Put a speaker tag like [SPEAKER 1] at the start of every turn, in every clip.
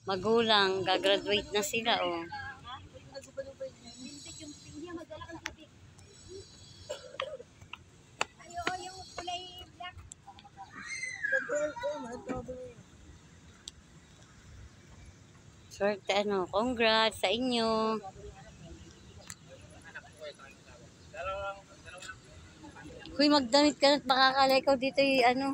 [SPEAKER 1] magulang, gagraduate na sila, oh. Swerte, ano, congrats sa inyo. Huy, magdamit ka na't makakala ikaw dito ano.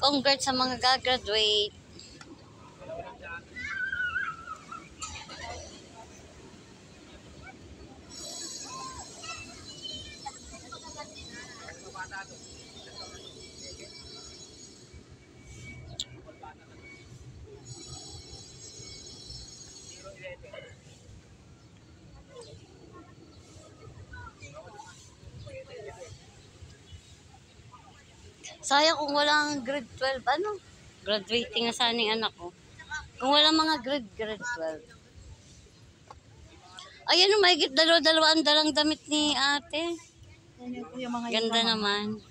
[SPEAKER 1] Congrats sa mga gagraduate. Sayang kung walang grade 12, ano? Graduating na sana yung anak ko. Kung walang mga grade 12. Ayan o, mahigit dalawa ang dalang damit ni ate. Ganda naman.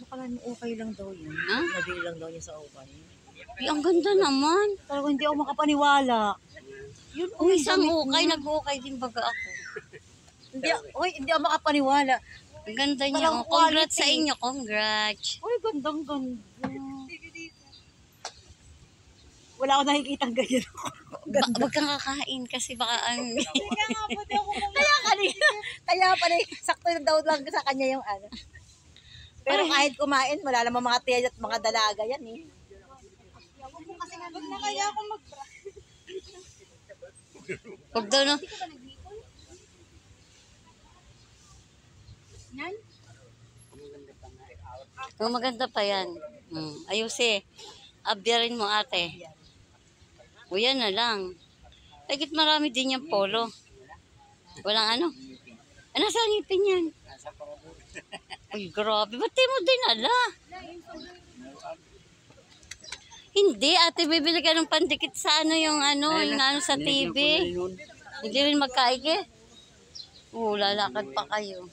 [SPEAKER 2] Baka okay lang daw yun.
[SPEAKER 1] Ha?
[SPEAKER 2] Nabili lang daw niya sa okay.
[SPEAKER 1] Ay, ang ganda naman.
[SPEAKER 2] Talaga hindi ako makapaniwala.
[SPEAKER 1] Yun, isang ukay, nag-ukay din baga ako.
[SPEAKER 2] Hindi ako makapaniwala.
[SPEAKER 1] Ang ganda niya. Oh. Congrats sa inyo, congrats.
[SPEAKER 2] Uy, gandang-ganda. Wala ako nakikitang ganyan.
[SPEAKER 1] Wag kang kakain kasi baka ang...
[SPEAKER 2] Kaya pala, sakto na daw lang sa kanya yung ano. Pero kahit kumain, wala naman mga tiyan at mga dalaga yan eh. Wag na kaya ako mag-bra.
[SPEAKER 1] Wag daw no.
[SPEAKER 2] Yan?
[SPEAKER 1] Maganda pa yan. Ayusin. Abyarin mo ate. O yan na lang. Higit marami din yung polo. Walang ano. Nasa ngipin yan. Ay, grabe. Ba't di mo dinala? Hindi, ate, bibili ka ng pandikit sa ano yung ano, yung ano sa TV. Hindi rin magkaige. Lalakad pa kayo.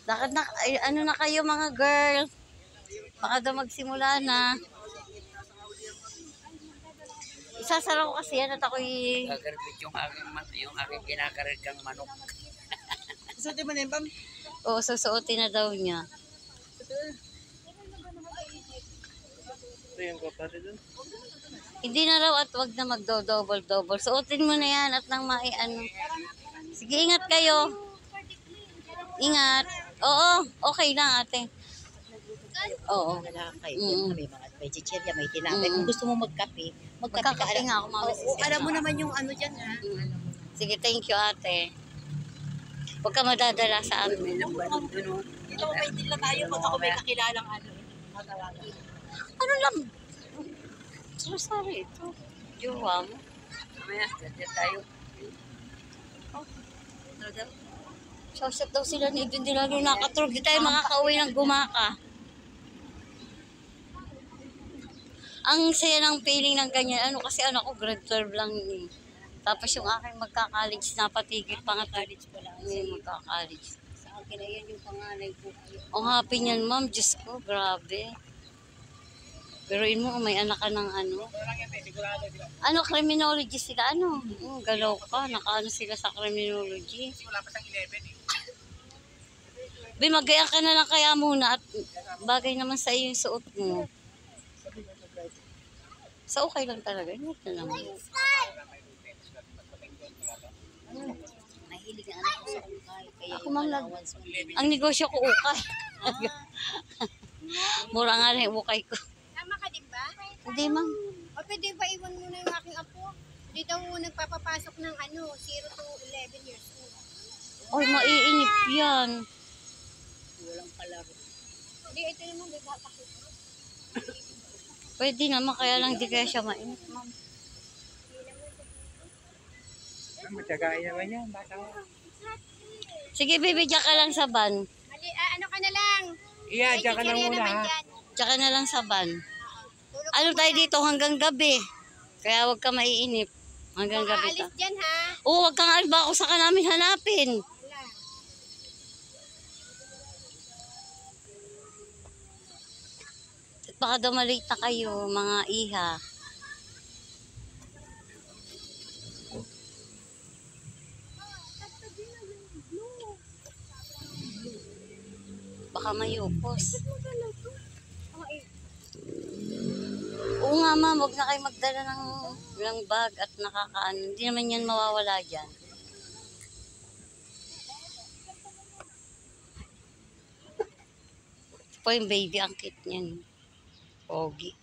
[SPEAKER 1] Lakad na, ay, ano na kayo mga girls? Baka daw magsimula na. Isasara ko kasi yan at ako'y...
[SPEAKER 3] Gagarapit yung aking kinakarikang manok.
[SPEAKER 2] Susutin mo na yun, Pam?
[SPEAKER 1] Oo, susuotin na daw niya. Hindi na raw at wag na magdo-double-double. Suotin mo na yan at nang ano. Sige, ingat kayo. Ingat. Oo, okay lang ate. Oo.
[SPEAKER 2] May mga vegetarian, may tinapay. Kung gusto mo magkape,
[SPEAKER 1] Magkakape nga ako, mama.
[SPEAKER 2] alam mo naman yung ano dyan, ha?
[SPEAKER 1] Sige, thank you ate. Huwag ka madadala sa amin.
[SPEAKER 2] Dito ko may dila tayo pag ako may kakilalang ano.
[SPEAKER 1] Ano lang? Sorry ito. Jowa mo.
[SPEAKER 3] Mamaya, dyan tayo.
[SPEAKER 1] Shoutout daw sila ni Edwin, di lalo nakatrog. Di tayo makakauwi ng gumaka. Ang saya ng feeling ng ganyan. Ano kasi anak ko grade 12 lang eh. Tapos yung aking magka-college, napatigil pa nga college pa lang. Magka-college.
[SPEAKER 2] Sa akin na yan yung pangalan ko.
[SPEAKER 1] Ang happy niyan, ma'am. Diyos ko, grabe. Peruin mo, may anak ka ng ano. Ano, criminology sila? Ano? Galaw ka. Nakaano sila sa criminology.
[SPEAKER 3] Wala pa sang 11 eh.
[SPEAKER 1] Be, magaya ka na lang kaya muna at bagay naman sa iyo yung suot mo. Sa okay lang talaga. Hindi na naman.
[SPEAKER 2] Nahilig ang anak ko sa ukay. Kaya
[SPEAKER 1] Ako mang ang negosyo ko ukay. Mura nga rin yung ukay ko.
[SPEAKER 4] Tama ka din ba?
[SPEAKER 1] Hindi, ma'am.
[SPEAKER 4] O pwede ba iwan muna yung aking apo? Hindi daw nagpapapasok ng 0 to 11 years old.
[SPEAKER 1] Oy, maiinip yan.
[SPEAKER 2] walang kalaro.
[SPEAKER 4] Hindi, ito naman, bigapakita.
[SPEAKER 1] Pwede naman, kaya lang di kaya siya mainit, ma'am.
[SPEAKER 3] Matyagaan naman yan. Baka
[SPEAKER 1] Sige, bibigyan ka lang sa van.
[SPEAKER 4] Mali, ano ka na lang?
[SPEAKER 3] iya, dyan ka na
[SPEAKER 4] Chichirya
[SPEAKER 3] muna
[SPEAKER 4] naman
[SPEAKER 3] ha.
[SPEAKER 4] dyan.
[SPEAKER 1] Tsaka na lang sa van.
[SPEAKER 4] Tulog
[SPEAKER 1] Ano
[SPEAKER 4] ka
[SPEAKER 1] tayo
[SPEAKER 4] muna.
[SPEAKER 1] dito hanggang gabi. Kaya wag ka maiinip. Hanggang
[SPEAKER 4] Baka
[SPEAKER 1] gabi ka.
[SPEAKER 4] alis dyan ha.
[SPEAKER 1] Oo, wag kang alba ako saka namin hanapin.
[SPEAKER 4] Wala.
[SPEAKER 1] baka daw malate na kayo, mga iha. Baka mayupos. Oo nga ma'am, huwag na kayo magdala ng bag at nakakaano. Hindi naman yan mawawala dyan. Ito po yung baby, ang cute niyan. Pogi.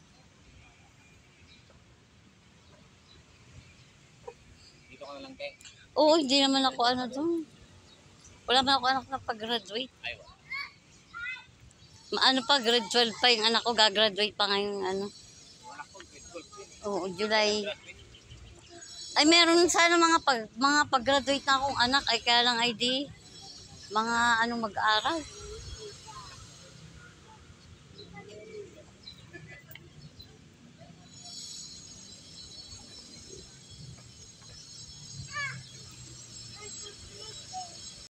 [SPEAKER 3] Dito ka na lang, Keng.
[SPEAKER 1] Oo, hindi naman ako ano doon. Wala man ako anak na pag-graduate. Ano pa, grade 12 pa yung anak ko, gagraduate pa ngayon, ano. Oo, July. Ay, meron sana mga pag-graduate na akong anak, ay kaya lang ID, mga anong mag-aaral.